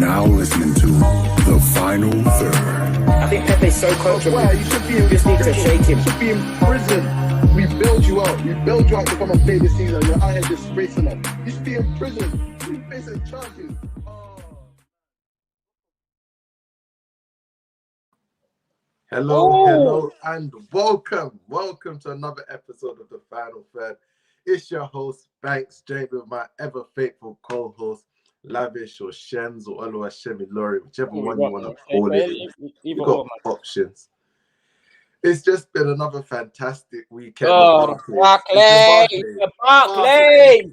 now listening to The Final Third. I think Pepe's so comfortable. You should be in just need to shake him. You should be in prison. We bailed you out. We bailed you out to come and play this season. You're out here disgracing us. You should be in prison. You facing charges. Hello, and welcome to another episode of The Final Third. It's your host, Banks, joined with my ever faithful co-host, Lavish or Shens or Oluwashemi Lori, whichever one you want to call it. You've got options. It's just been another fantastic weekend. Oh, Barclays! The Barclays!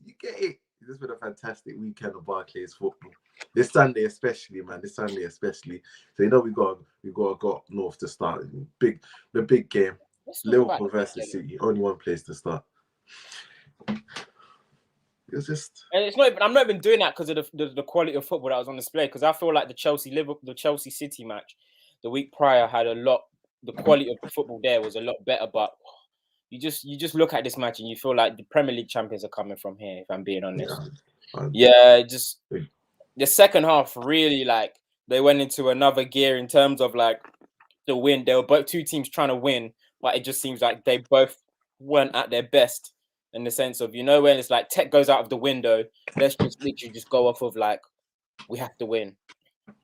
You get it. This has been a fantastic weekend of Barclays football. This Sunday especially, man. So you know we got go up north to start. The big game. Liverpool versus City. Only one place to start. It's just. And it's not even. I'm not even doing that because of the quality of football that was on display. Because I feel like the Chelsea City match the week prior had a lot. The quality of the football there was a lot better, but you just look at this match and you feel like the Premier League champions are coming from here. If I'm being honest, just the second half really they went into another gear in terms of the win. They were both two teams trying to win, but it just seems like they both weren't at their best in the sense of when it's like tech goes out of the window, let's just literally just go off of we have to win,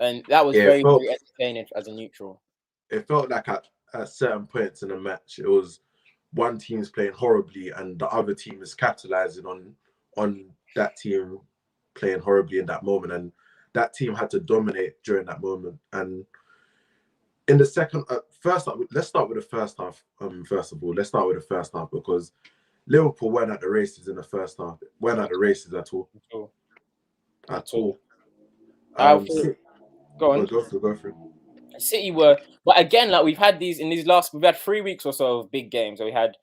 and that was very entertaining as a neutral. It felt like at certain points in the match, it was one team's playing horribly and the other team is capitalizing on that team playing horribly in that moment, and that team had to dominate during that moment. And in the second, let's start with the first half. First of all, let's start with the first half because Liverpool weren't at the races in the first half. Weren't at the races at all. At all. Go on. Go through. City were, but again, we've had we've had 3 weeks or so of big games. So we had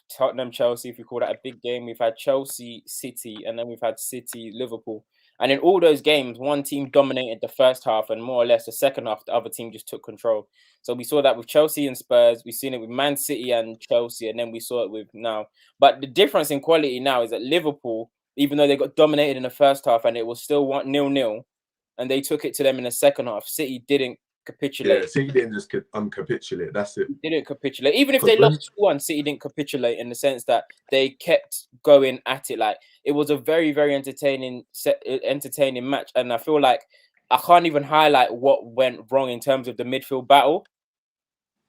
Tottenham, Chelsea, if you call that a big game. We've had Chelsea, City, and then we've had City, Liverpool. And in all those games, one team dominated the first half, and more or less the second half, the other team just took control. So we saw that with Chelsea and Spurs. We've seen it with Man City and Chelsea, and then we saw it with now. But the difference in quality now is that Liverpool, even though they got dominated in the first half and it was still 0-0, and they took it to them in the second half, City didn't capitulate. Yeah, City didn't just capitulate. That's it. They didn't capitulate. Even if they lost 2-1, City didn't capitulate in the sense that they kept going at it. It was a very, very entertaining match. And I feel like I can't even highlight what went wrong in terms of the midfield battle.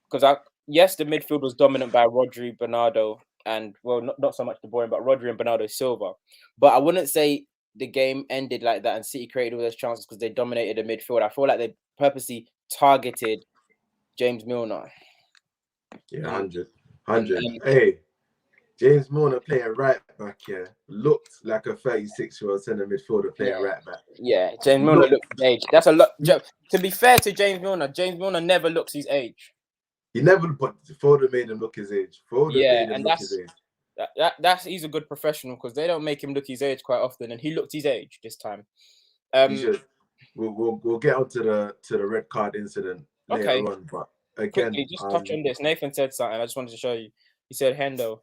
Because the midfield was dominant by Rodri, Bernardo, and not so much De Bruyne, but Rodri and Bernardo Silva. But I wouldn't say the game ended like that and City created all those chances because they dominated the midfield. I feel like they purposely targeted James Milner. Yeah, 100. Hey, James Milner playing right back here looked like a 36-year-old centre midfielder playing right back. Yeah, James Milner looks his age. That's a lot. To be fair to James Milner never looks his age. He never, but Foden made him look his age. He's a good professional because they don't make him look his age quite often, and he looked his age this time. We'll get onto the red card incident later on, but again, quickly, just touch on this. Nathan said something. I just wanted to show you. He said Hendo.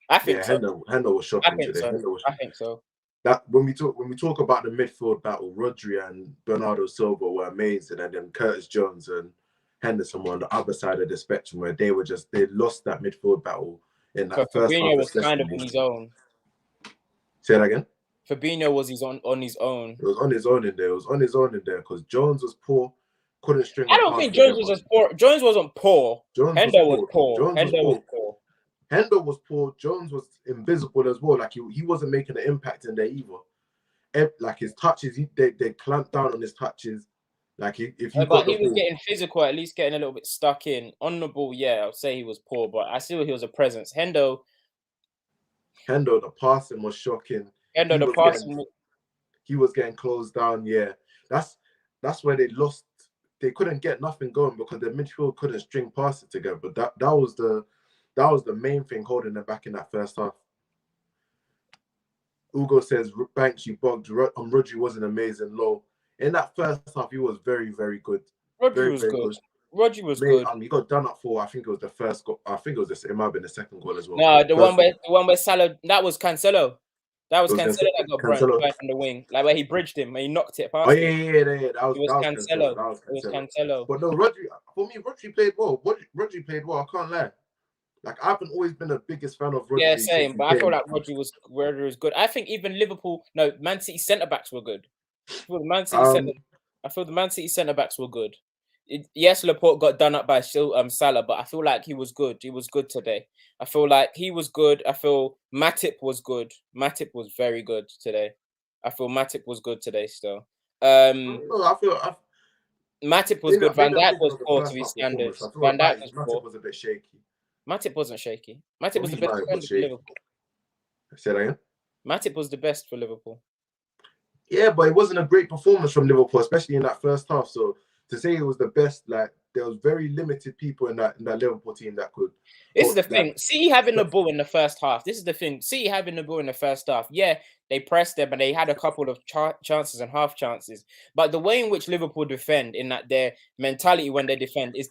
I think so. Hendo was shocking today. I think so. That when we talk about the midfield battle, Rodri and Bernardo Silva were amazing, and then Curtis Jones and Henderson were on the other side of the spectrum where they lost that midfield battle in that first half. Fabinho was kind of on his own. Say that again. Fabinho was on his own. It was on his own in there. Because Jones was poor, couldn't string. I don't think Jones was as poor. Jones wasn't poor. Hendo was poor. Hendo was poor. Jones was invisible as well. He wasn't making an impact in there either. His touches, they clamped down on his touches. But he was getting physical, at least getting a little bit stuck in. On the ball, I'll say he was poor, but I still he was a presence. Hendo, the passing was shocking. He was getting closed down. Yeah, that's where they lost. They couldn't get nothing going because the midfield couldn't string passes together. But that was the main thing holding them back in that first half. Ugo says, Banks, you bugged. Rodri wasn't amazing low. In that first half, he was very, very good. Rodri was good. Rodri was good. He got done up for, I think it was the first goal. I think it might have been the second goal as well. No, the one where Salah, that was Cancelo. That was It was Cancelo that got Cancelo. burnt on the wing, like where he bridged him, where he knocked it Oh past yeah, him. yeah, yeah, yeah. It was Cancelo. Cancelo. That was It was Cancelo. Cancelo. But no, Rodri played well. Rodri played well. I can't lie. Like I haven't always been the biggest fan of Rodri. Yeah, since same. he But I feel came. like Rodri was good. I think even Liverpool, no, Man City centre backs were good. I feel the Man City centre backs were good. Yes, Laporte got done up by Salah, but I feel like he was good. He was good today. I feel like he was good. I feel Matip was good. Matip was very good today. I feel Matip was good today still. No, Matip was good. Van maybe I'm Dijk thinking was of the poor to first his half performance. standards. I feel Van like Dijk was Matip poor. was a bit shaky. Matip wasn't shaky. Matip For was me, the best Matip defender was for shaky. Liverpool. Say that again? Matip was the best for Liverpool. Yeah, but it wasn't a great performance from Liverpool, especially in that first half. So to say it was the best, like there was very limited people in that Liverpool team that could. This is the thing. City having the ball in the first half. This is the thing. City having the ball in the first half. Yeah, they pressed them, and they had a couple of chances and half chances. But the way in which Liverpool defend, in that their mentality when they defend, is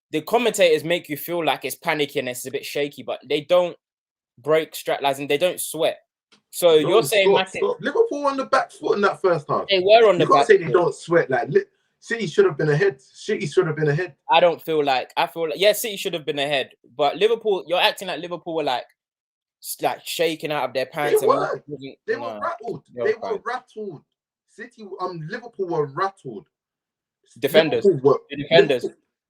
the commentators make you feel like it's panicky and it's a bit shaky, but they don't break strategies and they don't sweat. So you're saying stop. Liverpool on the back foot in that first half. They were on the back foot. You can't say they don't sweat. Like City should have been ahead. City should have been ahead. I feel like yeah, City should have been ahead, but Liverpool, you're acting like Liverpool were like shaking out of their pants. They were rattled. They were rattled. Liverpool were rattled. Defenders. The defenders.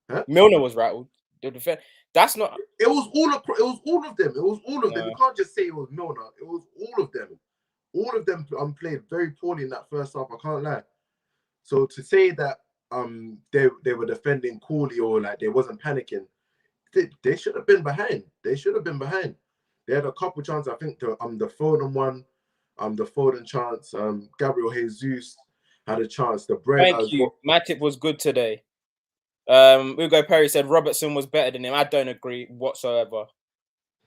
Huh? Milner was rattled. The defense. That's not. It was all of them. You can't just say it was Milner. It was all of them. All of them played very poorly in that first half. I can't lie. So to say that they were defending coolly or like they wasn't panicking, they should have been behind. They had a couple chances. I think the Foden one, the Foden chance. Gabriel Jesus had a chance. Thank you. Matip was good today. Ugo Perry said Robertson was better than him. I don't agree whatsoever.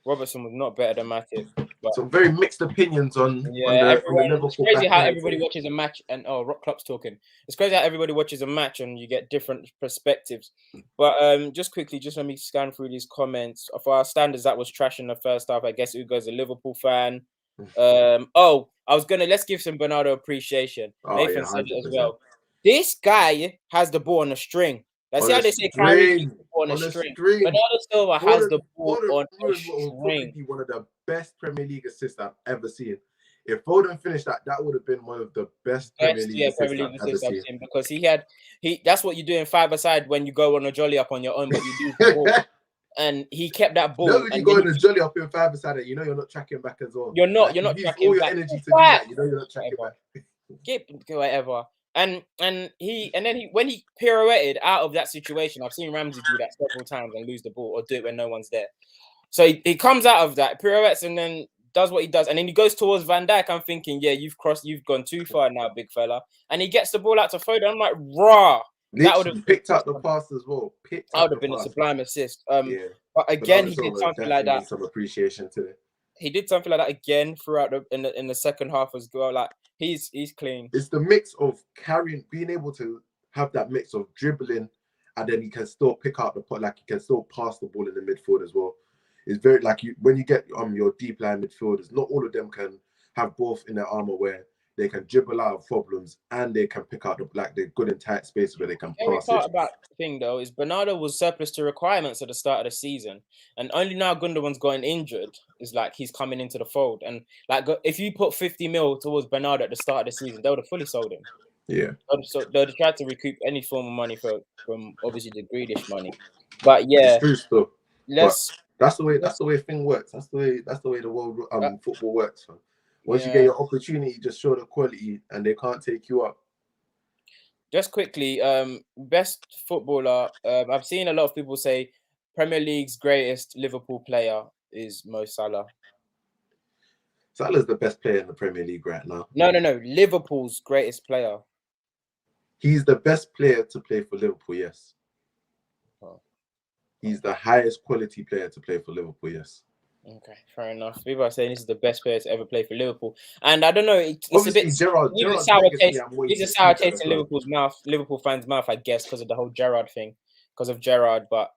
Robertson was not better than Matip. Some very mixed opinions on the Liverpool. It's crazy how everybody watches a match and Rock Klopp's talking. It's crazy how everybody watches a match and you get different perspectives. But just quickly, just let me scan through these comments. For our standards, that was trash in the first half. I guess Ugo's a Liverpool fan. Let's give some Bernardo appreciation. Nathan said it as well. This guy has the ball on a string. Let's see how they say Kyrie on a string. Bernardo Silva has the ball on a string. Be one of the best Premier League assists I've ever seen. If Foden finished that, that would have been one of the best Premier League assists I've ever seen. Because that's what you do in five-a-side when you go on a jolly up on your own, but you do the ball. And he kept that ball. No, you go on a jolly up in five-a-side, you know you're not tracking back as well. You're not tracking all back. Your energy to do that. You know you're not tracking back. Get whatever. And then when he pirouetted out of that situation, I've seen Ramsey do that several times and lose the ball or do it when no one's there. So he comes out of that, pirouettes, and then does what he does, and then he goes towards Van Dijk. I'm thinking, yeah, you've gone too far now, big fella. And he gets the ball out to Foden. I'm like, raw. That would have picked up the pass as well. That would have been a sublime assist. But again, he did something like that. Some appreciation to it. He did something like that again throughout in the second half as well. Like he's clean. It's the mix of being able to have that mix of dribbling, and then he can still pick out the pot. Like he can still pass the ball in the midfield as well. It's very like when you get your deep line midfielders, not all of them can have both in their armor where they can dribble out of problems and they can pick out they're good in tight spaces where they can pass. The part about the thing though is Bernardo was surplus to requirements at the start of the season, and only now Gundogan's going injured is like he's coming into the fold. And like if you put 50 mil towards Bernardo at the start of the season, they would have fully sold him. Yeah. So they'd have tried to recoup any form of money from obviously the Grealish money. But yeah, it's true stuff. That's the way thing works. That's the way the world football works. Man. Once you get your opportunity, just show the quality, and they can't take you up. Just quickly, best footballer. I've seen a lot of people say Premier League's greatest Liverpool player is Mo Salah. Salah's the best player in the Premier League right now. No. Liverpool's greatest player. He's the best player to play for Liverpool, yes. Oh. He's the highest quality player to play for Liverpool, yes. Okay, fair enough. People are saying this is the best player to ever play for Liverpool, and I don't know. It's obviously a bit Gerrard sour taste. It's a sour taste in Liverpool fans' mouth, I guess, because of the whole Gerrard thing, because of Gerrard. But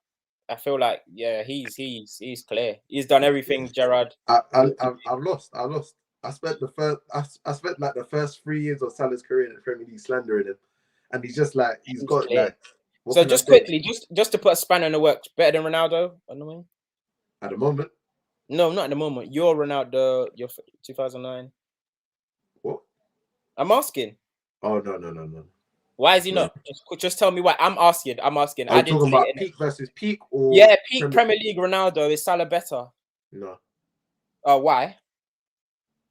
I feel like, yeah, he's clear. He's done everything, Gerrard. I lost. I spent like the first 3 years of Salah's career in the Premier League slandering him, and he's just like he's got clear. like. What So can I just say? quickly, just to put a spanner in the works, better than Ronaldo? I don't know. At the moment, No, not at the moment. You're Ronaldo. You're 2009. what? I'm asking. Oh no. Why is he No. not? Just tell me why. I'm asking. Are I you didn't talking say about it. peak versus peak or Yeah, peak Premier League Ronaldo. Is Salah better? No, Oh, why?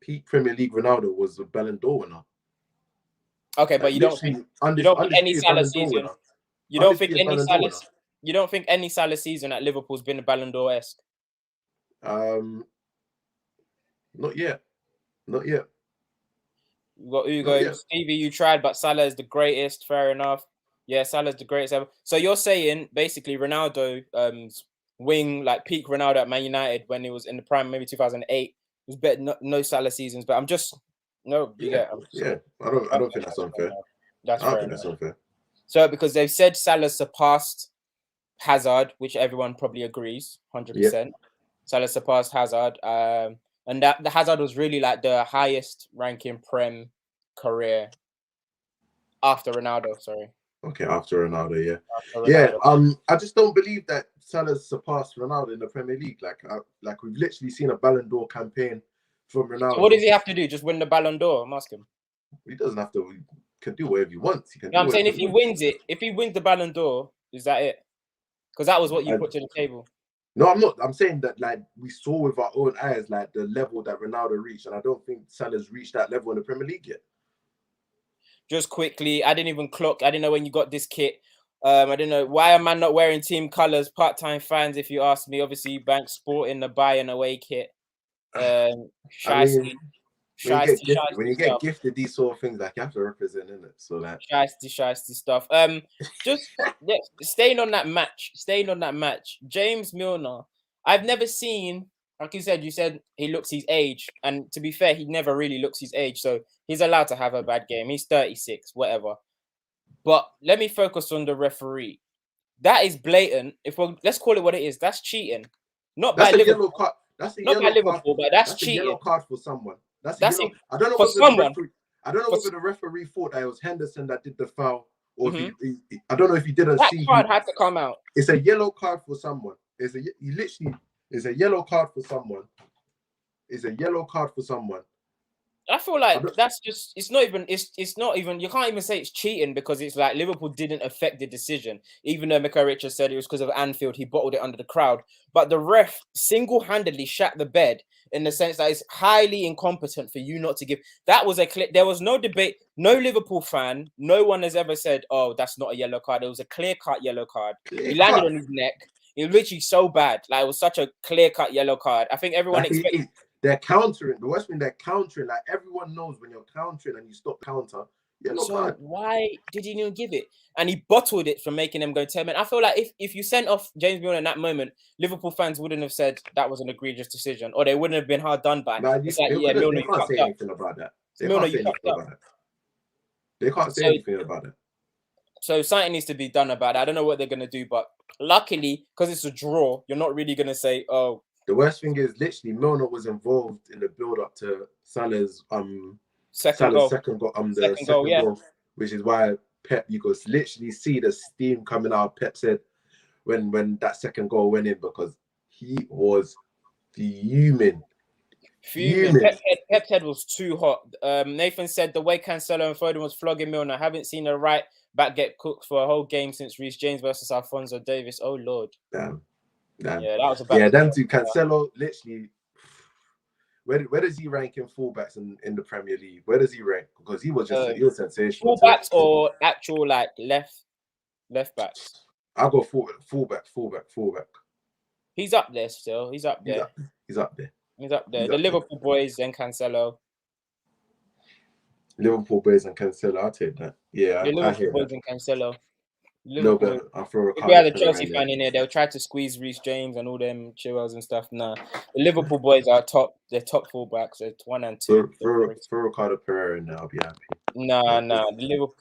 peak Premier League Ronaldo was a Ballon d'Or winner. Okay, Like, but you don't think any undisputed Salah Ballon d'Or season. winner. You don't think Undisputed any Ballon d'Or Salah. winner. You don't think any Salah season at Liverpool's been a Ballon d'Or-esque? Not yet. Not yet. You got Not Ugo, yet. Stevie. You tried, but Salah is the greatest. Fair enough. Yeah, Salah's the greatest ever. So you're saying basically Ronaldo, wing like peak Ronaldo at Man United when he was in the prime, maybe 2008, was better. No Salah seasons, but I'm just no. Yeah. I don't think that's unfair. That's I don't fair think enough. that's unfair. So because they've said Salah surpassed Hazard, which everyone probably agrees, 100%. Salah surpassed Hazard, and that the Hazard was really like the highest ranking Prem career after Ronaldo. Sorry. Okay, after Ronaldo, yeah. After Ronaldo. I just don't believe that Salah's surpassed Ronaldo in the Premier League. Like we've literally seen a Ballon d'Or campaign from Ronaldo. So what does he have to do? Just win the Ballon d'Or? I'm asking. He doesn't have to. He can do whatever he wants. He can. No, I'm saying if he wins it, if he wins the Ballon d'Or, is that it? Because that was what you put to the table. No, I'm not. I'm saying that like we saw with our own eyes, like the level that Ronaldo reached, and I don't think Salah's reached that level in the Premier League yet. Just quickly, I didn't even clock. I didn't know when you got this kit. I didn't know why am I not wearing team colors. Part-time fans, if you ask me, obviously Bank Sporting the buy and away kit. I mean, when you get stuff. gifted these sort of things, like you have to represent in it. So like Shiesty stuff. Just staying on that match. James Milner. I've never seen, like you said he looks his age, and to be fair, he never really looks his age, so he's allowed to have a bad game. He's 36, whatever. But let me focus on the referee. That is blatant. Let's call it what it is. That's cheating. Not by Liverpool. Yellow card. That's a not yellow by Liverpool, card. but that's cheating. A yellow card for someone. I don't know for someone. I don't know whether the referee thought that it was Henderson that did the foul, or if I don't know if he didn't that see. That card had to come out. It's a yellow card for someone. It's a yellow card for someone. It's a yellow card for someone. I feel like that's just it's not even you can't even say it's cheating because it's like Liverpool didn't affect the decision, even though Michael Richards said it was because of Anfield, he bottled it under the crowd. But the ref single-handedly shat the bed in the sense that it's highly incompetent for you not to give. That was there was no debate, no Liverpool fan, no one has ever said, oh, that's not a yellow card. It was a clear-cut yellow card. He landed on his neck. It was literally so bad. Like it was such a clear-cut yellow card. I think everyone expected. They're countering. The West Wing, they're countering. Like everyone knows when you're countering and you stop counter, yellow card. Why did he even give it? And he bottled it from making them go 10 minutes. I feel like if you sent off James Milner in that moment, Liverpool fans wouldn't have said that was an egregious decision, or they wouldn't have been hard done by. It's like, yeah, Milner, you fucked up. About that. Milner, you fucked up. They can't say anything about it. So something needs to be done about it. I don't know what they're gonna do, but luckily, because it's a draw, you're not really gonna say, oh. The worst thing is literally Milner was involved in the build-up to Salah's second goal, which is why Pep, you could literally see the steam coming out. Pep said when that second goal went in because he was fuming. Pep's head was too hot. Nathan said the way Cancelo and Foden was flogging Milner. I haven't seen a right back get cooked for a whole game since Reece James versus Alphonso Davies. Oh Lord. Damn. Yeah, that was a bad. Yeah, them two. Cancelo, literally. Where does he rank in fullbacks in the Premier League? Where does he rank? Because he was sensational. Fullbacks or actual like left backs? I'll go fullback. He's up there still. He's up there. He's up there. The Liverpool boys and Cancelo. Liverpool boys and Cancelo. I'll take that. Yeah, the Liverpool boys and Cancelo. Liverpool. If we had a Chelsea fan in there, they'll try to squeeze Reece James and all them Chilwells and stuff. Nah, the Liverpool boys are top. They're top fullbacks. They're 1 and 2. For Ricardo Pereira, now I'll be happy. Nah. The Liverpool.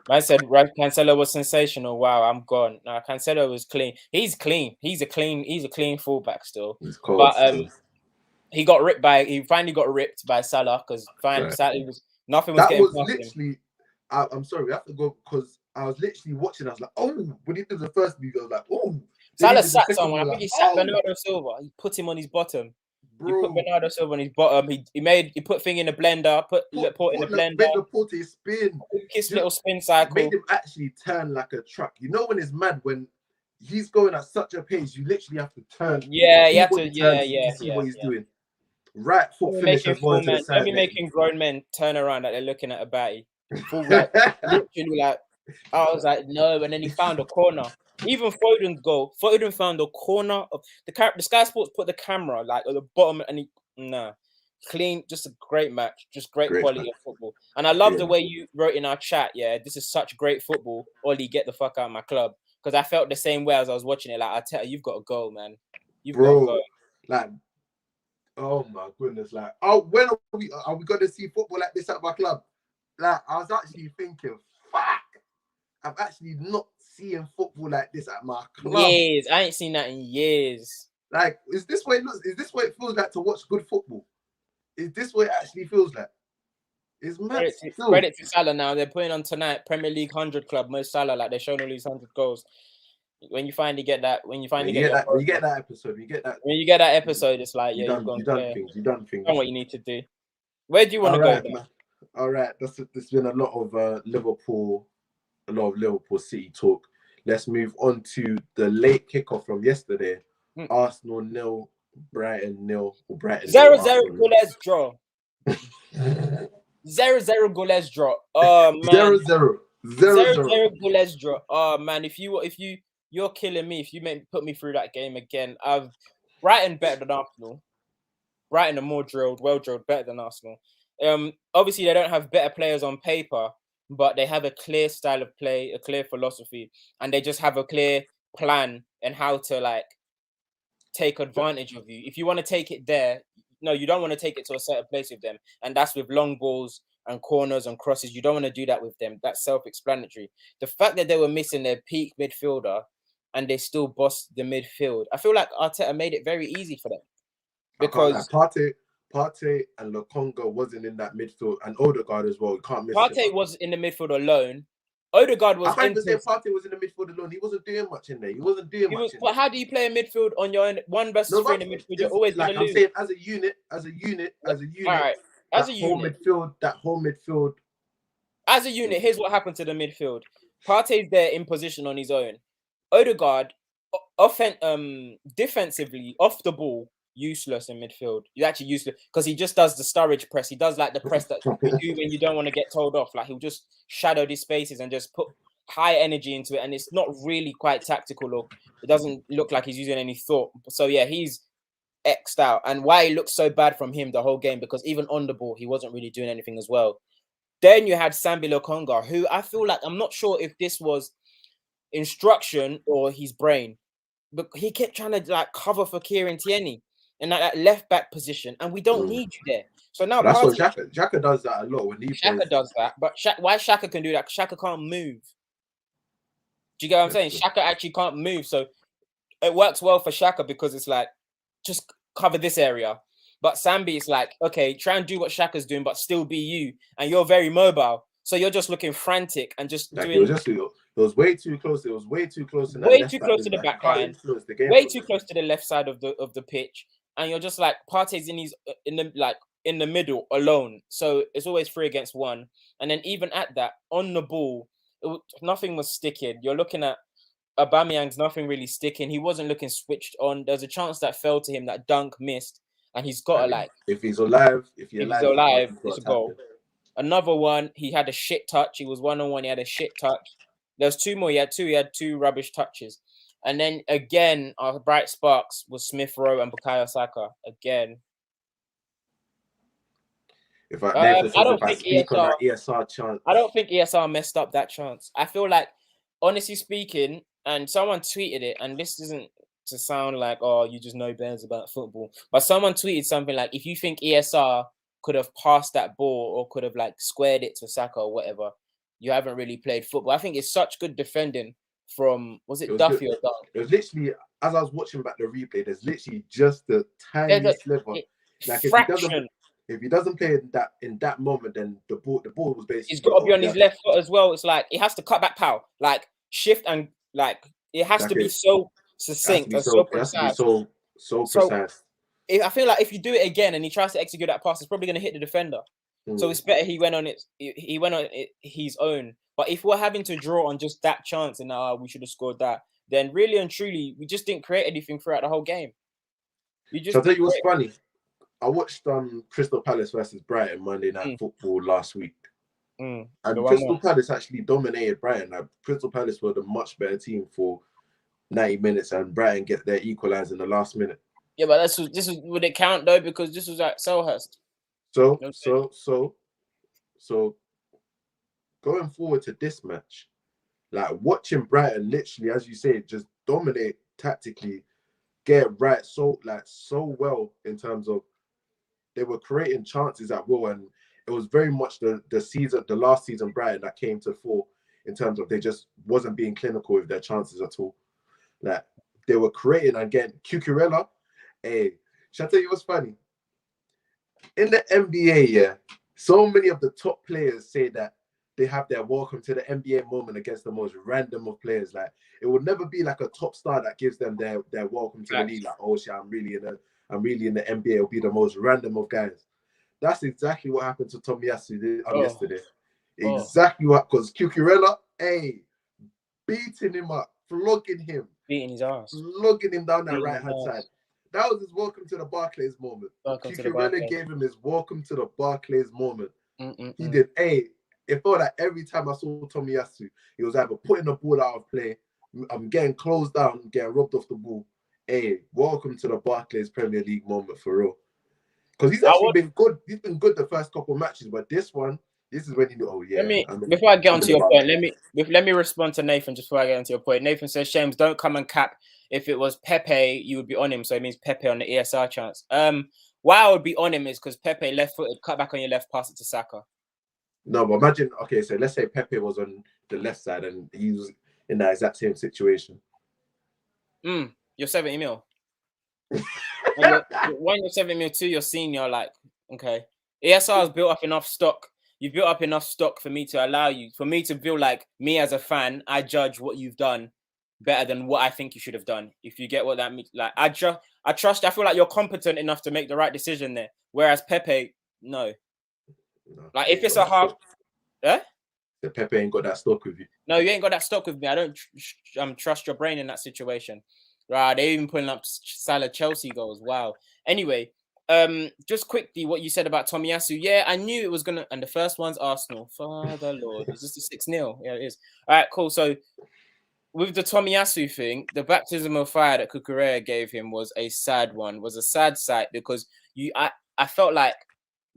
I said Cancelo was sensational. Wow, I'm gone. Nah, Cancelo was clean. He's clean. He's a clean fullback still. He's cold. But still. He finally got ripped by Salah because nothing was That getting was past him. literally. I'm sorry, we have to go because I was literally watching. I was like, oh, when he did the first move, I was like, oh. Salah sat someone. I think he sat Bernardo Silva. He put him on his bottom. Bro. He put Bernardo Silva on his bottom. He put thing in the blender. Put in the blender. Made Laporte spin. His little spin cycle. Made him actually turn like a truck. You know when it's mad when he's going at such a pace, you literally have to turn. Yeah, you have to. See what he's doing. Right foot finish as well to the side. Don't be making grown men turn around like they're looking at a batty. Full like literally like. I was like, no, and then he found a corner. Even Foden's goal, Foden found a corner of the Sky Sports put the camera like at the bottom, and clean, just a great match, just great quality of football. And I love the way you wrote in our chat, this is such great football. Ollie, get the fuck out of my club, because I felt the same way as I was watching it. Like, I tell you, you've got to go, man. You've got to go. Like, oh my goodness, like, when are we going to see football like this at my club? Like, I was actually thinking, fuck. I'm actually not seeing football like this at my club. Years. I ain't seen that in years. Like, is this what it looks? Is this what it feels like to watch good football? Is this what it actually feels like? It's mad. Credit to Salah now. They're putting on tonight Premier League 100 Club, Mo Salah, like they're showing all these 100 goals. When you finally get that, when you get that episode, when you get that episode, it's like, you done things. You done what you need to do. Where do you want to go? Man. All right, there's been a lot of Liverpool City talk. Let's move on to the late kickoff from yesterday. Arsenal 0, Brighton 0, or Brighton 0-0 goalless draw. 0-0 goalless draw. Oh man. 0-0 goalless draw. Oh man, if you're killing me if you put me through that game again. Brighton better than Arsenal. Brighton are more well drilled, better than Arsenal. Obviously they don't have better players on paper, but they have a clear style of play, a clear philosophy, and they just have a clear plan and how to like take advantage of you. If you want to take it there, no, you don't want to take it to a certain place with them, and that's with long balls and corners and crosses. You don't want to do that with them. That's self-explanatory. The fact that they were missing their peak midfielder and they still bossed the midfield, I feel like Arteta made it very easy for them because Partey and Lokonga wasn't in that midfield, and Odegaard as well. You can't miss. Partey was in the midfield alone. Odegaard was. I can't say Partey was in the midfield alone. He wasn't doing much in there. But how do you play a midfield on your own? 1 versus 3 in the midfield. You're always like going to lose. I'm saying, as a unit. All right, as a unit. That whole midfield. As a unit, here's what happened to the midfield. Partey's there in position on his own. Odegaard, defensively off the ball, useless in midfield. He's actually useless because he just does the Sturridge press. He does like the press that you do when you don't want to get told off. Like he'll just shadow these spaces and just put high energy into it, and it's not really quite tactical, or it doesn't look like he's using any thought. So yeah, he's X'd out. And why it looks so bad from him the whole game, because even on the ball he wasn't really doing anything as well. Then you had Sambi Lokonga, who I feel like, I'm not sure if this was instruction or his brain, but he kept trying to like cover for Kieran Tierney in that left back position, and we don't need you there. So now that's what Xhaka does that a lot when he does that. But why Xhaka can do that? Xhaka can't move. Do you get what I'm saying? Xhaka actually can't move, so it works well for Xhaka because it's like just cover this area. But Sambi is like, okay, try and do what Xhaka's doing, but still be you, and you're very mobile, so you're just looking frantic and just like doing. It was way too close. It was way too close. Way too close to the back line. Way too close to the left side of the pitch. And you're just like, Partey's in the middle alone. So it's always 3 against 1. And then even at that, on the ball, nothing was sticking. You're looking at Aubameyang's nothing really sticking. He wasn't looking switched on. There's a chance that fell to him, that dunk missed. And he's got to if he's alive, it's a goal. Another one, he had a shit touch. He was 1-on-1, he had a shit touch. There's 2 more. He had 2 rubbish touches. And then again, our bright sparks was Smith Rowe and Bukayo Saka again. I don't think ESR chance. I don't think ESR messed up that chance. I feel like, honestly speaking, and someone tweeted it, and this isn't to sound like, oh, you just know bears about football, but someone tweeted something like, if you think ESR could have passed that ball or could have like squared it to Saka or whatever, you haven't really played football. I think it's such good defending from, was it Duffy or Dunk? It was literally, as I was watching back the replay, there's literally just the tiny sliver. Like fraction. if he doesn't play in that moment, then the ball was basically. He's got to be on his left foot as well. It's like it has to cut back power, like shift and like it has Like to be so succinct and so it has to be precise. so precise. I feel like if you do it again and he tries to execute that pass, it's probably going to hit the defender. So it's better he went on it. He went on it his own. But if we're having to draw on just that chance and we should have scored that, then really and truly we just didn't create anything throughout the whole game. So I'll tell you what's funny. I watched Crystal Palace versus Brighton Monday Night Football last week. And Crystal Palace actually dominated Brighton. Like, Crystal Palace were the much better team for 90 minutes, and Brighton get their equaliser in the last minute. Yeah, but this is would it count though? Because this was at Selhurst. So going forward to this match, like watching Brighton literally, as you say, just dominate tactically, get right so well in terms of they were creating chances at will, and it was very much the last season Brighton that came to fore in terms of they just wasn't being clinical with their chances at all. Like they were creating again. Cucurella, hey, shall I tell you what's funny? In the NBA, yeah, so many of the top players say that they have their welcome to the NBA moment against the most random of players. Like it would never be like a top star that gives them their welcome to the league. Like, oh shit, I'm really in the NBA. It'll be the most random of guys. That's exactly what happened to Tomiyasu yesterday. Exactly what, because Cucurella, hey, beating him up, flogging him, beating his ass, flogging him down that right hand side. That was his welcome to the Barclays moment. Cucurella gave him his welcome to the Barclays moment. He did. Hey, it felt like every time I saw Tomiyasu, he was either putting the ball out of play, I'm getting closed down, getting robbed off the ball. Hey, welcome to the Barclays Premier League moment for real. Because he's actually been good. He's been good the first couple of matches, but this is when you know. Oh yeah. Before I get onto your point, let me respond to Nathan just before I get onto your point. Nathan says, "Shames, don't come and cap. If it was Pepe, you would be on him. So it means Pepe on the ESR chance. Why I would be on him is because Pepe left-footed, cut back on your left, pass it to Saka. No, but imagine. Okay, so let's say Pepe was on the left side and he was in that exact same situation. You're 70 mil. You're 70 mil, two, you're senior. Like, okay, ESR has built up enough stock. You've built up enough stock for me to feel like me as a fan, I judge what you've done better than what I think you should have done. If you get what that means, like I trust. I feel like you're competent enough to make the right decision there. Whereas Pepe, no. Like if it's a half, The Pepe ain't got that stock with you. No, you ain't got that stock with me. I don't trust your brain in that situation. Right? They even putting up Salah Chelsea goals. Wow. Anyway, just quickly, what you said about Tomiyasu. Yeah, I knew it was gonna. And the first one's Arsenal. Father Lord, is this a 6-0? Yeah, it is. All right, cool. So with the Tomiyasu thing, the baptism of fire that Cucurella gave him was a sad one. Was a sad sight because I felt like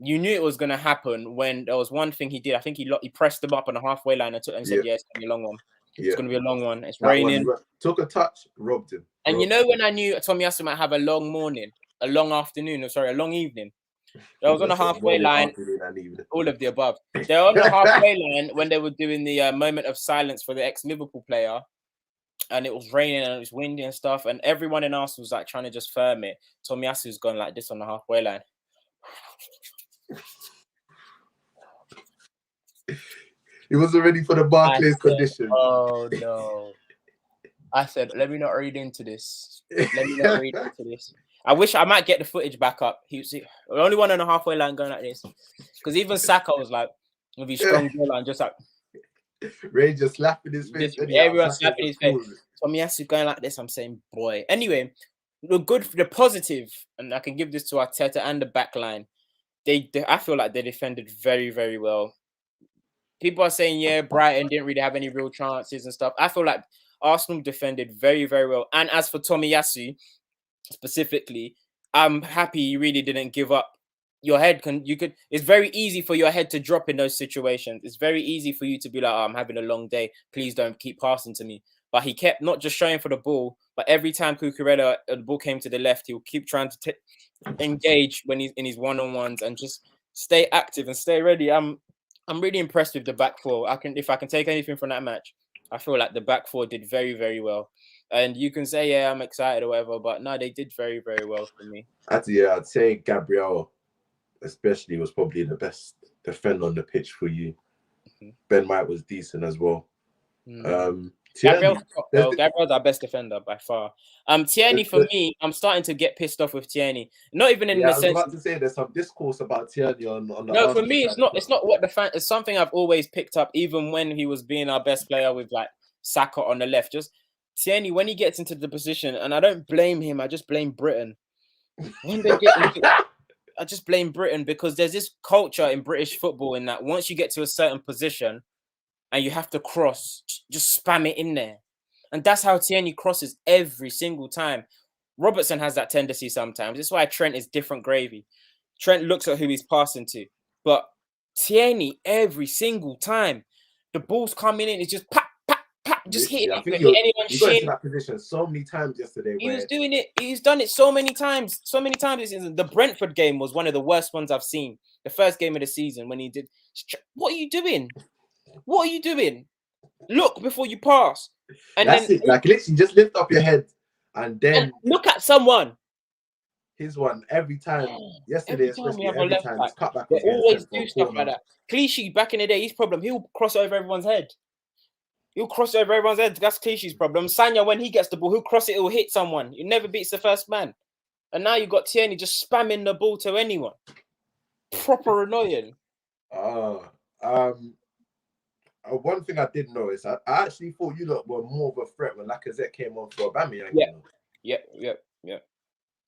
you knew it was going to happen when there was one thing he did. I think he pressed him up on the halfway line and said, yeah, it's going to be a long one. It's going to be a long one. It's raining. Took a touch, robbed him. And you know when I knew Tomiyasu might have a long morning, a long afternoon, a long evening? They was on the halfway line. All of the above. They were on the halfway line when they were doing the moment of silence for the ex-Liverpool player. And it was raining and it was windy and stuff. And everyone in Arsenal was like trying to just firm it. Tomiyasu's gone like this on the halfway line. He wasn't ready for the Barclays condition. Oh no. I said, let me not read into this. I wish I might get the footage back up. He was the only one on the halfway line going like this. Because even Saka was like, with his strong goal line, just like Ray just slapping his face. Everyone slapping his face. Tomiyasu going like this. I'm saying, boy. Anyway, the positive, and I can give this to Arteta and the back line. I feel like they defended very, very well. People are saying, yeah, Brighton didn't really have any real chances and stuff. I feel like Arsenal defended very, very well. And as for Tomiyasu, specifically, I'm happy he really didn't give up. Your head it's very easy for your head to drop in those situations. It's very easy for you to be like, oh, I'm having a long day. Please don't keep passing to me. But he kept not just showing for the ball, but every time Cucurella, the ball came to the left, he'll keep trying to engage when he's in his one-on-ones and just stay active and stay ready. I'm really impressed with the back four. If I can take anything from that match, I feel like the back four did very, very well. And you can say, yeah, I'm excited or whatever, but no, they did very, very well for me. I'd say Gabriel, especially, was probably the best defender on the pitch for you. Ben White was decent as well. Tierney, Gabriel's our best defender by far. Tierney for me, I'm starting to get pissed off with Tierney. Not even in the I was sense. about to say there's some discourse about Tierney on the. No, for me, it's not what the fan. It's something I've always picked up, even when he was being our best player with like Saka on the left. Just Tierney, when he gets into the position, and I don't blame him, I just blame Britain. When they get into, I just blame Britain because there's this culture in British football in that once you get to a certain position and you have to cross, just spam it in there. And that's how Tierney crosses every single time. Robertson has that tendency sometimes. That's why Trent is different gravy. Trent looks at who he's passing to. But Tierney, every single time, the ball's coming in, it's just pop, pop, pop, just hitting it. You got into that position so many times yesterday. He was doing it. He's done it so many times. So many times this season. The Brentford game was one of the worst ones I've seen. The first game of the season when he did. What are you doing? What are you doing? Look before you pass. And that's then, it. Like literally, just lift up your head and then look at someone. His one every time. Yesterday, especially every time, his cutback. They always do stuff like that. Clichy back in the day, his problem. He'll cross over everyone's head. That's Clichy's problem. Sanya, when he gets the ball, he'll cross it. He'll hit someone. He never beats the first man. And now you got Tierney just spamming the ball to anyone. Proper annoying. One thing I did notice, I actually thought you lot were more of a threat when Lacazette came on for Aubameyang. Yeah.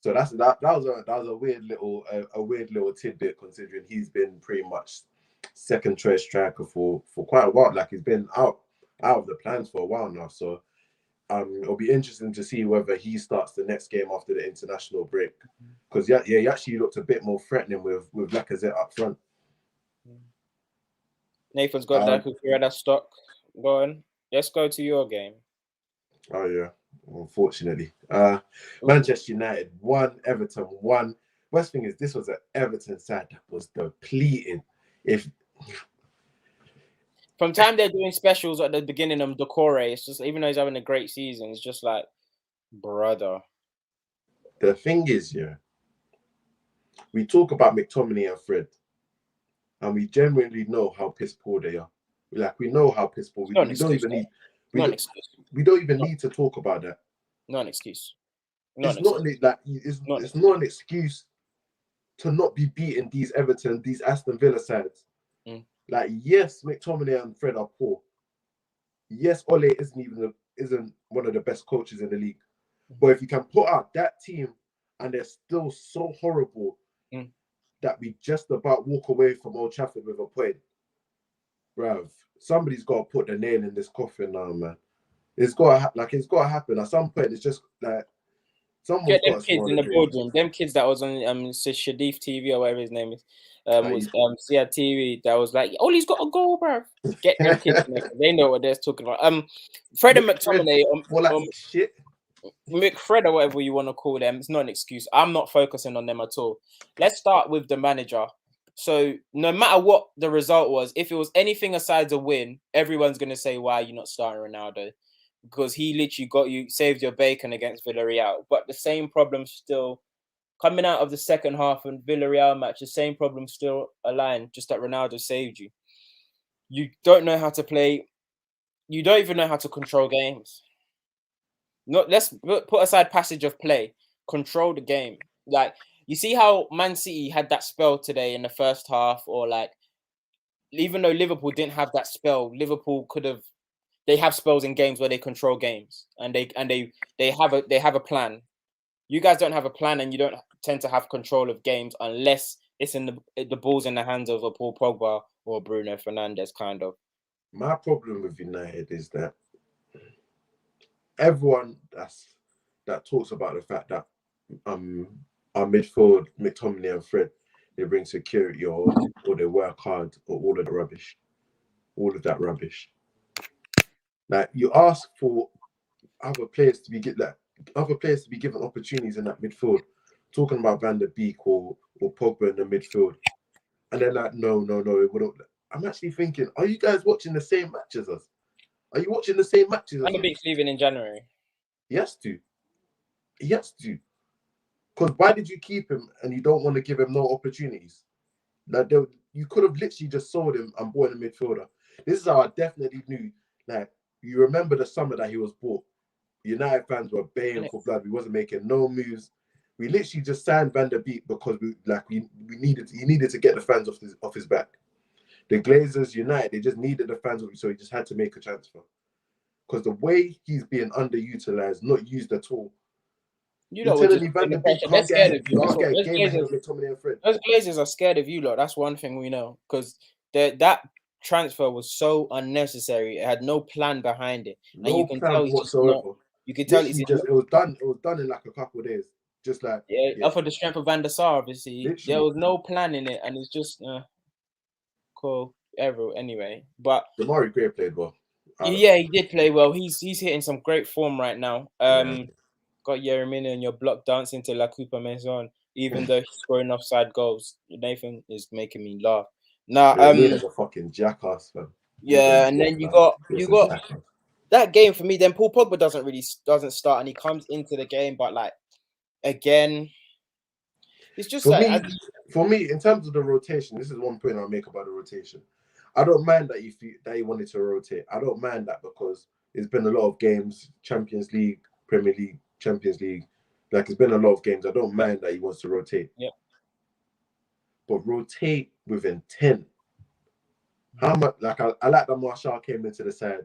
So that was a weird little tidbit considering he's been pretty much second choice striker for quite a while. Like he's been out of the plans for a while now. So it'll be interesting to see whether he starts the next game after the international break. Because he actually looked a bit more threatening with Lacazette up front. Nathan's got that stock going. Let's go to your game. Oh yeah, unfortunately. Manchester United 1, Everton 1. Worst thing is this was an Everton side that was depleted. From time they're doing specials at the beginning of Decore, it's just even though he's having a great season, it's just like, brother. The thing is, we talk about McTominay and Fred. And we genuinely know how piss poor they are. We know how piss poor. We don't even need to talk about that. Not an excuse. It's not an excuse to not be beating these Everton, these Aston Villa sides. Like, yes, McTominay and Fred are poor. Yes, Ole isn't one of the best coaches in the league. But if you can put out that team and they're still so horrible that we just about walk away from Old Trafford with a point, bruv, somebody's got to put the nail in this coffin now, man. It's got to happen at some point. It's just like someone's get them got kids in the boardroom. Them kids that was on Shadif TV or whatever his name is, Sia TV. That was like, oh, he's got a goal, bruv. Get them kids. They know what they're talking about. Fred and McTominay. Shit. McFred or whatever you want to call them, it's not an excuse. I'm not focusing on them at all. Let's start with the manager. So no matter what the result was, if it was anything aside a win, everyone's going to say, why are you not starting Ronaldo? Because he literally saved your bacon against Villarreal. But the same problem still coming out of the second half and Villarreal match, the same problem still aligned, just that Ronaldo saved you. You don't know how to play. You don't even know how to control games. Let's put aside passage of play. Control the game. Like, you see how Man City had that spell today in the first half, or like, even though Liverpool didn't have that spell, Liverpool could have. They have spells in games where they control games, and they have a plan. You guys don't have a plan, and you don't tend to have control of games unless it's in the ball's in the hands of a Paul Pogba or Bruno Fernandes, kind of. My problem with United is that everyone that talks about the fact that our midfield, McTominay and Fred, they bring security or they work hard or all of that rubbish. Like, you ask for other players to be given opportunities in that midfield. Talking about Van der Beek or Pogba in the midfield, and they're like, no, it wouldn't. I'm actually thinking, are you guys watching the same match as us? Are you watching the same matches? Van der Beek's leaving in January. He has to. He has to. Because why did you keep him and you don't want to give him no opportunities? Like you could have literally just sold him and bought a midfielder. This is how I definitely knew. Like, you remember the summer that he was bought. United fans were baying for blood. We wasn't making no moves. We literally just signed Van der Beek because he needed to get the fans off his back. The Glazers, United, they just needed the fans, so he just had to make a transfer. Because the way he's being underutilized, not used at all. You're telling me Van der Beek can't get a game ahead of McTominay and Fred. Those Glazers are scared of you lot. That's one thing we know. Because that transfer was so unnecessary. It had no plan behind it. And No you can plan tell he's whatsoever. just not. You can tell it was done in like a couple of days. Just like off of the strength of Van der Sar, obviously. Literally. There was no plan in it, and it's just cool. Anyway, but Damari Gray played well. Yeah, he did play well. He's hitting some great form right now. Got Yeremina and your block dancing to La Coupe Maison, even though he's scoring offside goals. Nathan is making me laugh. Now, Yeremina's a fucking jackass, man. Yeah, and then you got that game for me. Then Paul Pogba doesn't start, and he comes into the game, but like again, it's just for me, in terms of the rotation, this is one point I'll make about the rotation. I don't mind that he wanted to rotate. I don't mind that because it's been a lot of games, Champions League, Premier League, Champions League. Like, it's been a lot of games. I don't mind that he wants to rotate. Yeah. But rotate with intent. How much? Like, I like that Martial came into the side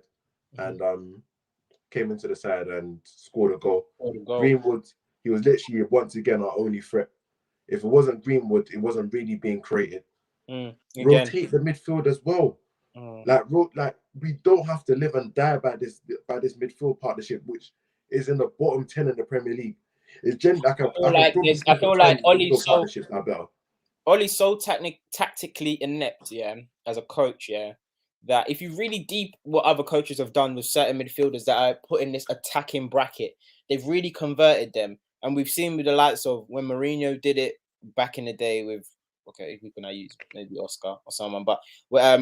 and scored a goal. Greenwood, he was literally once again our only threat. If it wasn't Greenwood, it wasn't really being created. Rotate the midfield as well. Like we don't have to live and die by this midfield partnership, which is in the bottom 10 in the Premier League. It's I feel like Ollie's so tactically inept, as a coach, that if you really deep what other coaches have done with certain midfielders that are put in this attacking bracket, they've really converted them. And we've seen with the likes of when Mourinho did it back in the day with, who can I use? Maybe Oscar or someone. But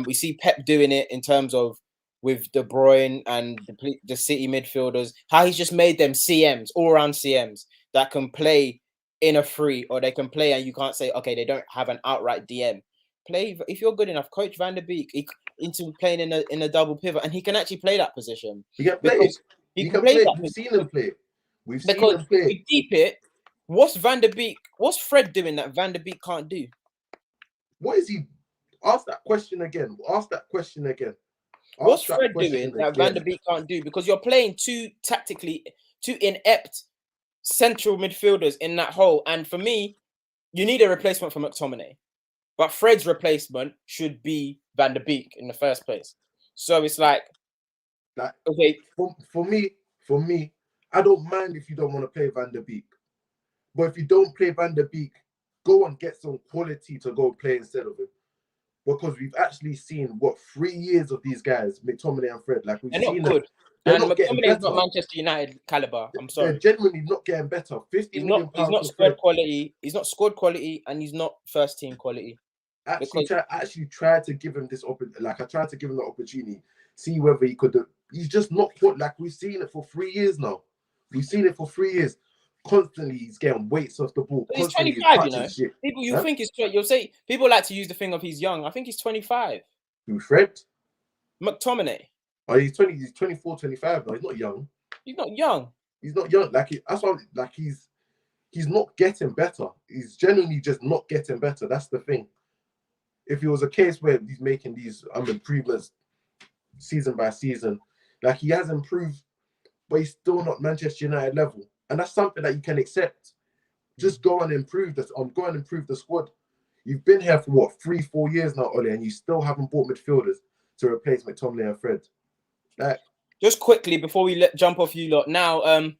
we see Pep doing it in terms of with De Bruyne and the City midfielders, how he's just made them CMs, all-round CMs that can play in a free, or they can play and you can't say, okay, they don't have an outright DM. Play, if you're good enough, coach Van der Beek into playing in a double pivot, and he can actually play that position. He can play it. He can play that. We've seen him play. We deep it. What's Fred doing that Van der Beek can't do? What is he? Ask that question again. What's Fred doing that Van der Beek can't do? Because you're playing two inept central midfielders in that hole. And for me, you need a replacement for McTominay. But Fred's replacement should be Van der Beek in the first place. So it's like okay. For me, I don't mind if you don't want to play Van der Beek. But if you don't play Van der Beek, go and get some quality to go play instead of him. Because we've actually seen 3 years of these guys, McTominay and Fred. Like, they're not good. And McTominay is not Manchester United caliber. I'm sorry. They're genuinely not getting better. He's not squad quality. He's not squad quality, and he's not first team quality. Actually tried to give him this opportunity. I tried to give him the opportunity, see whether he could. He's just not put. Like, we've seen it for 3 years now. We've seen it for 3 years. Constantly, he's getting weights off the ball. He's 25, you know. People, think he's. You'll say people like to use the thing of he's young. I think he's 25. Who, Fred? McTominay. Oh, he's 20. He's 24, 25 now. He's not young. He's not young. He's not young. That's why. He's not getting better. He's genuinely just not getting better. That's the thing. If it was a case where he's making these improvements season by season, he has improved, but he's still not Manchester United level. And that's something that you can accept. Just go and improve this. Go and improve the squad. You've been here for 3-4 years now, Ollie, and you still haven't bought midfielders to replace McTominay and Fred. Just quickly before we jump off you lot. Now,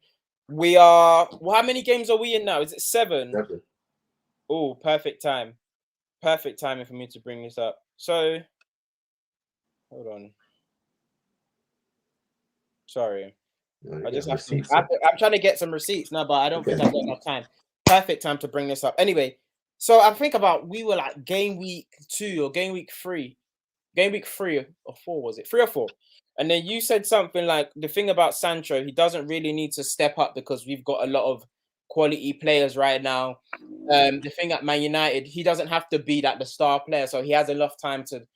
we are. How many games are we in now? Is it 7? 7. Oh, perfect time. Perfect timing for me to bring this up. So, hold on. Sorry. I just have to. I'm trying to get some receipts now, but I don't think I've got enough time. Perfect time to bring this up. Anyway, so I think we were like game week 2 or game week 3. game week 3 or 4 was it? 3 or 4. And then you said something like the thing about Sancho, he doesn't really need to step up because we've got a lot of quality players right now. The thing at Man United, he doesn't have to be the star player, so he has enough time to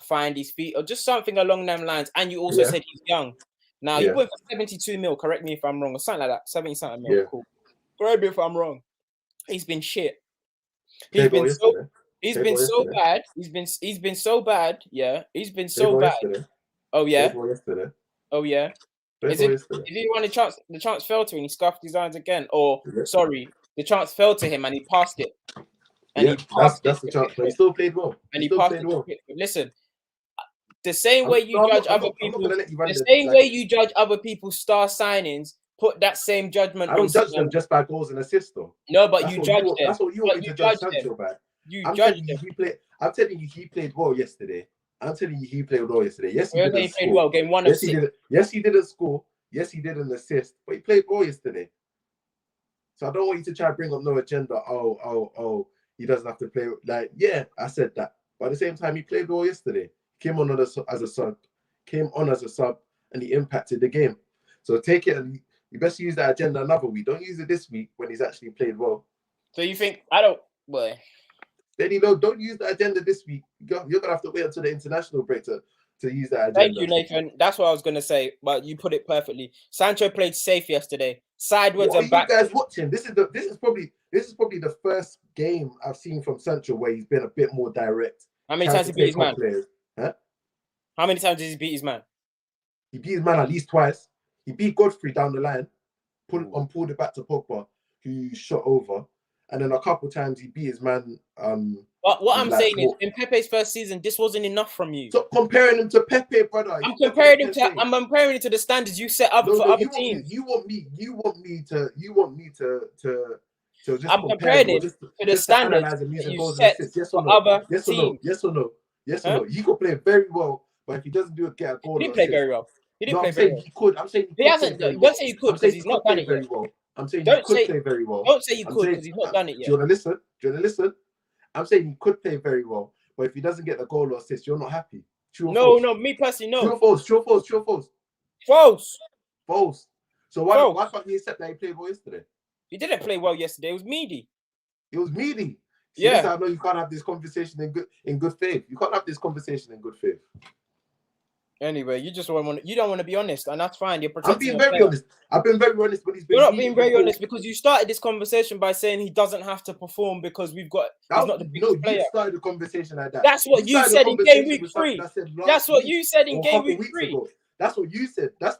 find his feet or just something along them lines. And you also said he's young. Now he went for 72 mil. Correct me if I'm wrong, or something like that. 70 something mil. Yeah. Cool. Correct me if I'm wrong. He's been shit. He's been so bad. He's been so bad. Yeah, he's been so bad. Yesterday. Oh yeah. Yesterday. Oh yeah. Is it? Did he want the chance fell to him and he scuffed his eyes again? Or sorry, the chance fell to him and he passed it. And he passed that's the chance. But he still played well. And he passed it. Well. Listen, the same way you judge other people, way you judge other people's star signings, put that same judgment. I don't judge them just by goals and assists, though. No, but you judge them. That's what you want me to judge Sancho by. I'm telling you, he played well yesterday. Yes, he didn't played score. well. Game 1 of 6. Yes, he didn't score. Yes, he didn't assist. But he played well yesterday. So I don't want you to try to bring up no agenda. Oh, he doesn't have to play. Like, yeah, I said that. But at the same time, he played well yesterday. Came on as a sub, and he impacted the game. So take it, and you best use that agenda another week. Don't use it this week when he's actually played well. So you think I don't? Boy. Then don't use the agenda this week. You're gonna have to wait until the international break to use that agenda. Thank you, Nathan. That's what I was gonna say, but you put it perfectly. Sancho played safe yesterday, sideways and back. You guys watching? This is probably the first game I've seen from Sancho where he's been a bit more direct. How many times he beat his man? Huh? How many times did he beat his man? He beat his man at least twice. He beat Godfrey down the line, pulled it back to Pogba, who shot over. And then a couple times he beat his man. But what I'm saying is, in Pepe's first season, this wasn't enough from you. Stop comparing him to Pepe, brother. I'm comparing him to the standards you set up for other teams. You want me to just I'm comparing it to the standards you set for other teams. Yes or no? He could play very well, but if he doesn't get a goal, he didn't play very well. He didn't play very well. He could. I'm saying he hasn't. Don't say he could because he's not done it yet. I'm saying he could play very well. Don't say he could because he's not done it yet. Do you want to listen? I'm saying he could play very well, but if he doesn't get the goal or assist, you're not happy. No, me personally, no. True or false? False. So why can't you accept that he played well yesterday? He didn't play well yesterday. It was meaty. Yeah. I know you can't have this conversation in good faith. You can't have this conversation in good faith. Anyway, you don't want to be honest, and that's fine. I'm being very honest. I've been very honest, but he's been. You're not being very honest because you started this conversation by saying he doesn't have to perform because he's not the biggest player. You started the conversation like that. That's what you said in game week 3. That's what you said in game week 3. That's what you said. That's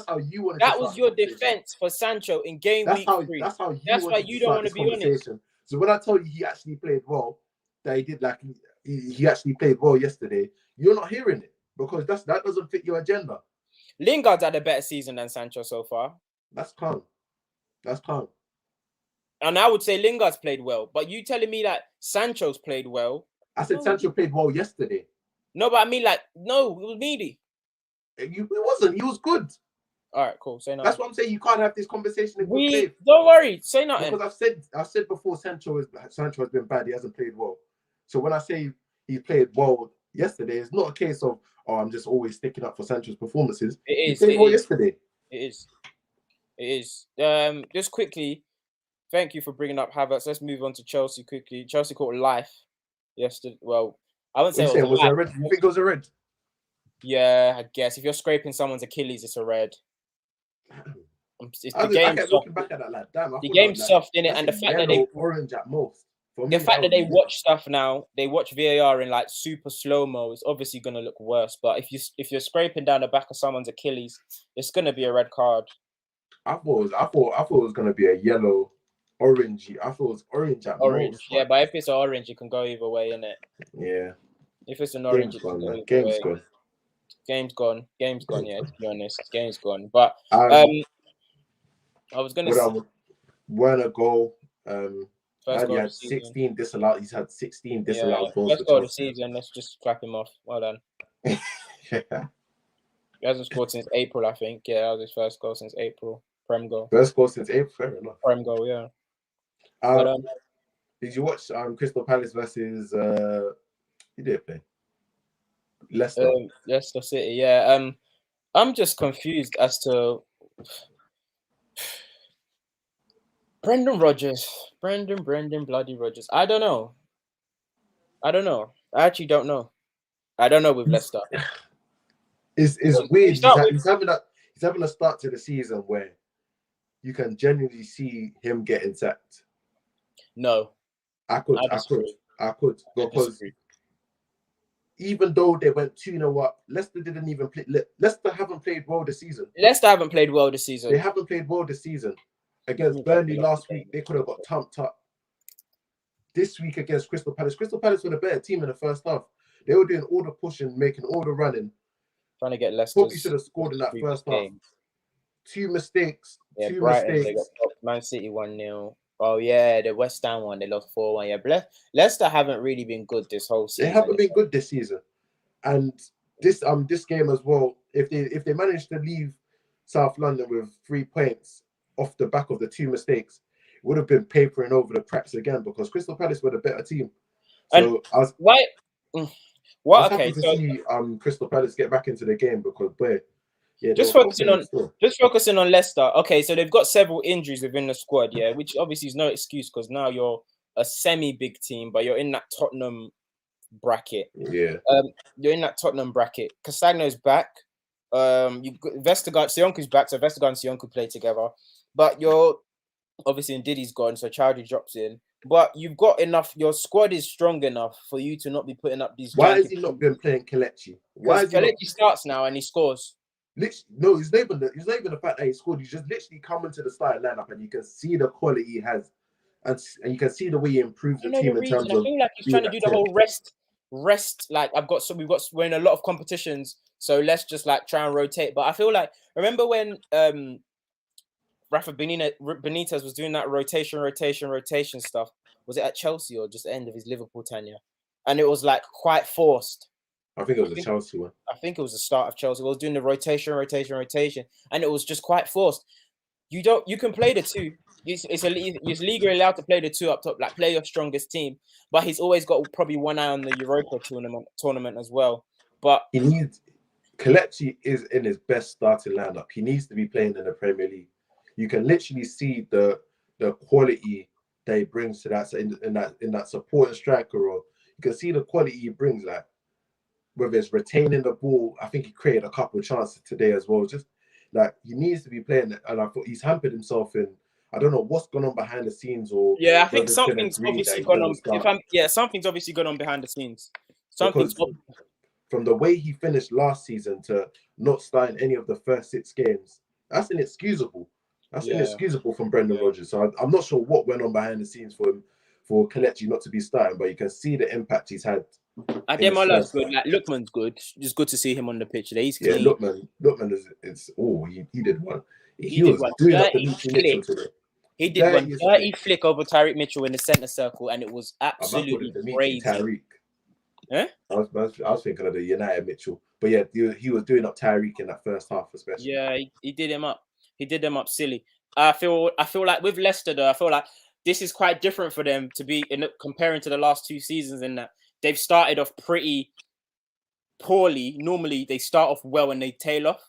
how you wanted. That was your defense for Sancho in game week 3. That's why you don't want to be honest. So when I told you he actually played well, that he did he actually played well yesterday, you're not hearing it. Because that doesn't fit your agenda. Lingard's had a better season than Sancho so far. That's calm. And I would say Lingard's played well. But you telling me that Sancho's played well? I said Sancho played well yesterday. No, but I mean no, it was meaty. It wasn't. He was good. All right, cool. Say nothing. That's what I'm saying. You can't have this conversation in good faith. Don't worry. Say nothing. Because I've said before Sancho has been bad. He hasn't played well. So when I say he played well yesterday, it's not a case of I'm just always sticking up for Sancho's performances. He played well yesterday. It is. Just quickly, thank you for bringing up Havertz. Let's move on to Chelsea quickly. Chelsea caught life yesterday. Well, I wouldn't say it was a red. You think it was a red? Yeah, I guess if you're scraping someone's Achilles, it's a red. I kept looking back at that like, damn. The game's soft in it, and the fact that they orange at most. The fact that they watch stuff now, they watch VAR in super slow-mo, is obviously going to look worse. But if you're scraping down the back of someone's Achilles, it's going to be a red card. I thought it was going to be a yellow, orangey. I thought it was orange at most. Yeah, but if it's an orange, it can go either way, innit? Yeah. If it's an orange, Game's gone. Game's gone. Yeah, to be honest, game's gone. But I was going to say, Werner goal. First goal he had 16 disallowed. He's had 16 disallowed goals. First goal of the season. Let's just clap him off. Well done. Yeah. He hasn't scored since April, I think. Yeah, that was his first goal since April. Prem goal. First goal since April. Fair enough. Prem goal, yeah. Did you watch Crystal Palace versus? He did play. Leicester. Leicester City. Yeah. I'm just confused as to Brendan Rodgers. Brendan bloody Rodgers. I don't know. I actually don't know. I don't know with Leicester. It's Because weird. you start with He's having a start to the season where you can genuinely see him getting sacked. no. I I disagree. because Disagree. even though they went 2-0 up, Leicester didn't even play. Leicester haven't played well this season. Leicester haven't played well this season. They haven't played well this season. Against Burnley last week, they could have got thumped up. This week against Crystal Palace were the better team in the first half. They were doing all the pushing, making all the running. Trying to get Leicester. Probably should have scored in that first half. Two mistakes. Yeah, Brighton, they got Man City 1-0. Oh yeah, the West Ham one, they lost 4-1. Yeah, Leicester haven't really been good this whole season. They haven't been good this season. And this game as well, if they manage to leave South London with 3 points off the back of the 2 mistakes, it would have been papering over the cracks again because Crystal Palace were the better team. So happy to see Crystal Palace get back into the game because just focusing on Leicester. Okay, so they've got several injuries within the squad, yeah, which obviously is no excuse because now you're a semi-big team, but you're in that Tottenham bracket. Yeah. You're in that Tottenham bracket. Castagno's back. You've got Vestergaard, Sionku's back, so Vestergaard and Sionku play together. But you're obviously Ndidi's gone, so Chowdhury drops in. But you've got enough. Your squad is strong enough for you to not be putting up these. Why has he not been playing Kelechi? Why is Kelechi starts now and he scores? No, it's not even the fact that he scored. He's just literally coming to the starting lineup, and you can see the quality he has, and you can see the way he improves the team in terms of. I feel like he's trying to do the whole rest. Like we're in a lot of competitions, so let's just like try and rotate. But I feel like remember when Rafa Benitez was doing that rotation stuff. Was it at Chelsea or just the end of his Liverpool tenure? And it was like quite forced. I think it was the Chelsea one. I think it was the start of Chelsea. It was doing the rotation, and it was just quite forced. You can play the 2. It's legally allowed to play the 2 up top, like play your strongest team. But he's always got probably one eye on the Europa tournament as well. But Kelechi is in his best starting lineup. He needs to be playing in the Premier League. You can literally see the quality that he brings to that in that supporting striker, or you can see the quality he brings, like whether it's retaining the ball. I think he created a couple of chances today as well. Just like he needs to be playing it, and I thought he's hampered himself in. I don't know what's gone on behind the scenes, or I think something's obviously gone on. Something's obviously gone on behind the scenes. From the way he finished last season to not starting any of the first 6 games, that's inexcusable. That's inexcusable from Brendan Rodgers. So I'm not sure what went on behind the scenes for him, for Kelechi not to be starting, but you can see the impact he's had. Ademola's good. Like Lookman's good. It's good to see him on the pitch. He's clean. Yeah, Lookman is. He did one. He was doing up the Mitchell today. He did one dirty flick over Tyreek Mitchell in the centre circle, and it was absolutely crazy. Tyreek. Eh? I was thinking of the United Mitchell, but yeah, he was doing up Tyreek in that first half, especially. Yeah, he did him up. He did them up silly. I feel like with Leicester though, I feel like this is quite different for them to be comparing to the last 2 seasons in that they've started off pretty poorly. Normally they start off well and they tail off.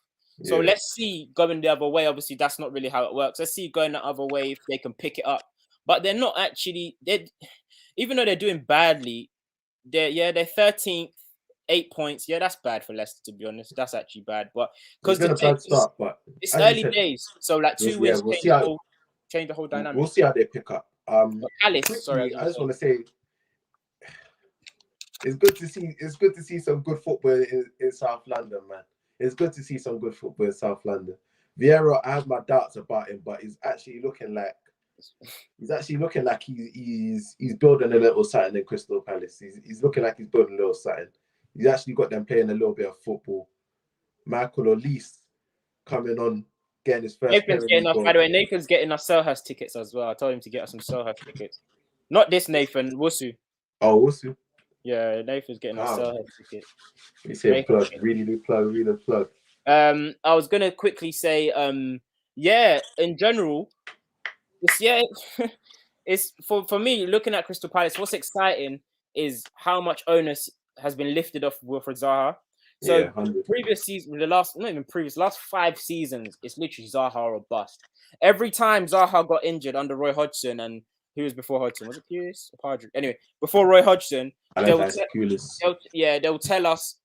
So let's see going the other way. Obviously, that's not really how it works. Let's see going the other way if they can pick it up. But they're not actually. Even though they're doing badly, they're 13th, 8 points. Yeah, that's bad for Leicester, to be honest. That's actually bad. But because it's early days, so like 2 wins change the whole dynamic. We'll see how they pick up. Alice, sorry, I just want to say it's good to see some good football in South London, man. It's good to see some good football in South London. Vieira, I have my doubts about him, but he's actually looking like he's building a little something in Crystal Palace. He's looking like he's building a little something. He's actually got them playing a little bit of football. Michael Olise coming on, getting his first. Nathan's getting us. By the way, Nathan's getting us Selhurst tickets as well. I told him to get us some Selhurst tickets. Not this Nathan, Wusu. Oh, Wusu. Yeah, Nathan's getting us Selhurst tickets. You say plug, really do plug. I was gonna quickly say, in general, it's for me looking at Crystal Palace. What's exciting is how much onus has been lifted off Wilfred Zaha. So Yeah, 100. previous season, last 5 seasons, it's literally Zaha or bust. Every time Zaha got injured under Roy Hodgson, and who was before Hodgson? Was it Pulis or Padre? Anyway, before Roy Hodgson, I like that. Pulis. they'll tell us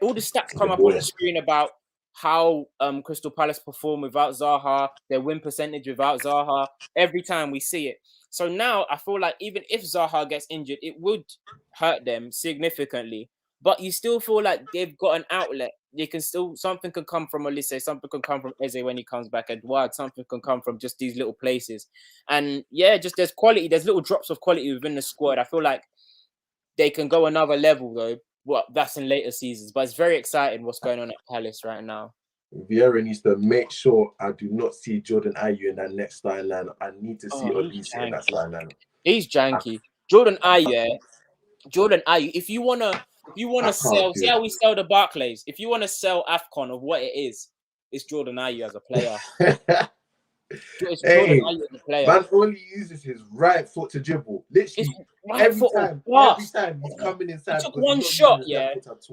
all the stats come The up on boy. the screen about how Crystal Palace perform without Zaha, their win percentage without Zaha. Every time we see it. So now I feel like even if Zaha gets injured, it would hurt them significantly. But you still feel like they've got an outlet. They can still something can come from Olise, something can come from Eze when he comes back. Edouard, something can come from just these little places. And yeah, just there's quality. There's little drops of quality within the squad. I feel like they can go another level though. Well, that's in later seasons. But it's very exciting what's going on at Palace right now. Vieira needs to make sure I do not see Jordan Ayew in that next starting lineup. I need to see Olise in that starting lineup. He's janky. Jordan Ayew, if you wanna sell, see how we sell the Barclays. If you want to sell AFCON of what it is, it's Jordan Ayew as a player. It's Jordan Ayew as a player. Man only uses his right foot to dribble. Literally every time he's coming inside. He took one shot,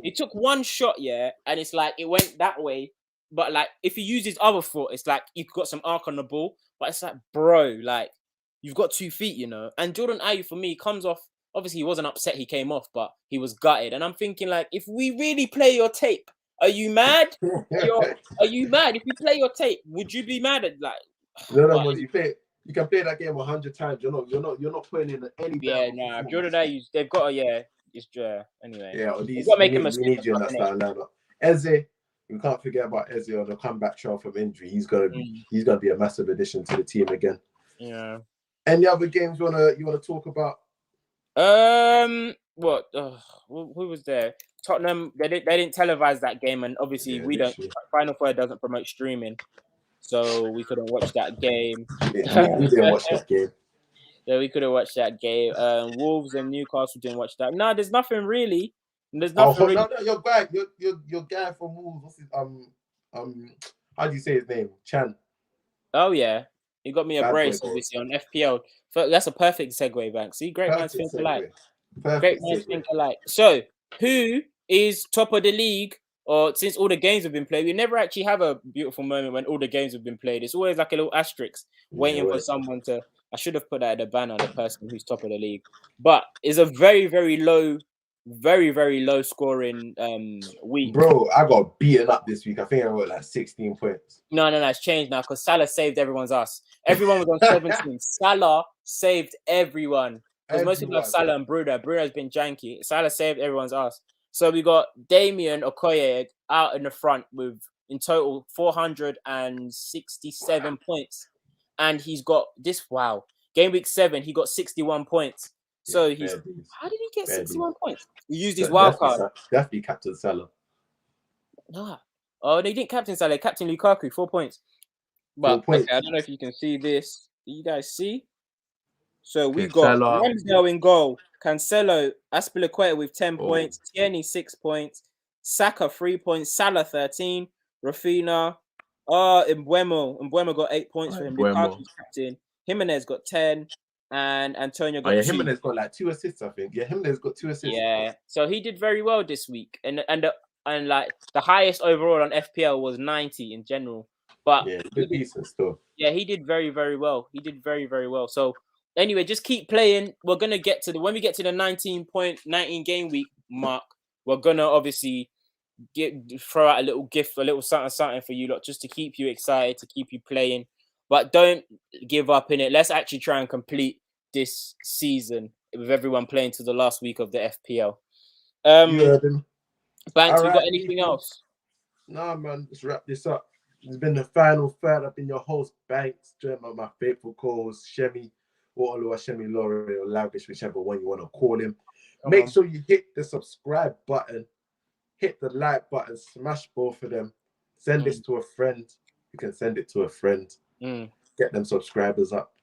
He took one shot, and it's like it went that way. But like if he uses other foot, it's like you've got some arc on the ball. But it's like, bro, like you've got 2 feet, you know. And Jordan Ayew for me comes off. Obviously, he wasn't upset he came off, but he was gutted. And I'm thinking, like, if we really play your tape, are you mad? Are you mad? If we play your tape, would you be mad at like? No, you can play that game 100 times. You're not putting in any. Yeah, nah. Jordan Ayew, they've got a it's anyway. Yeah, they've got to make a mistake. We need you in that style lineup. Eze, we can't forget about Eze on the comeback trail from injury. He's gonna be a massive addition to the team again. Yeah. Any other games you wanna talk about? What? Who was there? Tottenham. They didn't televise that game, and obviously we don't. Final Four doesn't promote streaming, so we couldn't watch that game. We didn't watch that game. Yeah, we couldn't watch that game. Wolves and Newcastle didn't watch that. No, there's nothing really. There's nothing really. No, your guy from Wolves. What's his, how do you say his name? Chan. Oh yeah, he got me a brace obviously on FPL. So that's a perfect segue back. See, great minds think alike. Great minds think alike. So, who is top of the league? Or since all the games have been played, we never actually have a beautiful moment when all the games have been played. It's always like a little asterisk waiting for someone to. I should have put that at the banner, the person who's top of the league. But it's a very, very low scoring week. Bro, I got beaten up this week. I think I got like 16 points. No, it's changed now because Salah saved everyone's ass. Everyone was on 17. Salah saved everyone. Because most people have Salah and Bruno. Bruno's been janky. Salah saved everyone's ass. So we got Damien Okoye out in the front with in total 467 points. And he's got this, game week 7, he got 61 points. So how did he get 61 points? He used his wild card. Definitely captain Salah. Nah. Oh, they didn't captain Salah. Captain Lukaku, 4 points. But 4 points. Okay, I don't know if you can see this. Do you guys see? So we got Ramsdale in goal. Cancelo, Aspilicueta with 10 points. Tierney, 6 points. Saka, 3 points. Salah, 13. Rafinha. Mbeumo got 8 points for him. Lukaku's captain. Jimenez got 10. And Antonio got 2. Jimenez got like 2 assists, I think. Yeah, Jimenez got 2 assists. Yeah. So he did very well this week. And like the highest overall on FPL was 90 in general. But yeah, he did decent still. Yeah, he did very, very well. He did very, very well. So anyway, just keep playing. We're gonna get to when we get to the 19 game week mark, we're gonna obviously throw out a little gift, a little something for you lot, just to keep you excited, to keep you playing. But don't give up in it. Let's actually try and complete this season with everyone playing to the last week of the FPL. Banks, we got anything else? Nah, man. Let's wrap this up. It's been the final third. I've been your host, Banks, joined by my faithful co-host, Shemi, Waterloo, Shemi Laurie, or Lavish, whichever one you want to call him. Make sure you hit the subscribe button, hit the like button, smash both of them. Send this to a friend. You can send it to a friend. Get them subscribers up.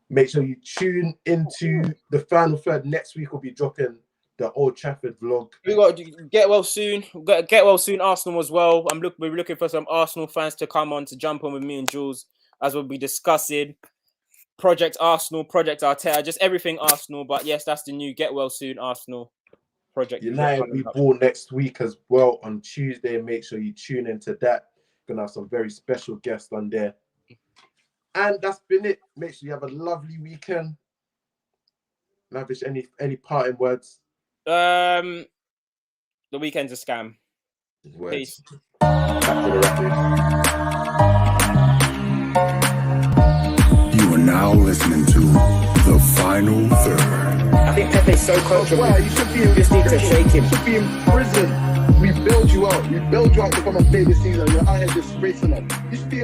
Make sure you tune into the final third. Next week we'll be dropping the Old Trafford vlog. We got to get well soon. We've got to get well soon. Arsenal as well. We're looking for some Arsenal fans to come on to jump on with me and Jules as we'll be discussing Project Arsenal, Project Arteta, just everything Arsenal. But yes, that's the new Get Well Soon Arsenal project. United we ball next week as well on Tuesday. Make sure you tune into that. Gonna have some very special guests on there. And that's been it. Make sure you have a lovely weekend. Lavish, any parting words? The weekend's a scam. Words. Peace. Back to the record. You are now listening to The Final Third. I think Pepe's so comfortable. Wow, you should be You just need to shake him. You should be in prison. We build you out. We build you out to come and play this season. You're out here disgracing us. You should be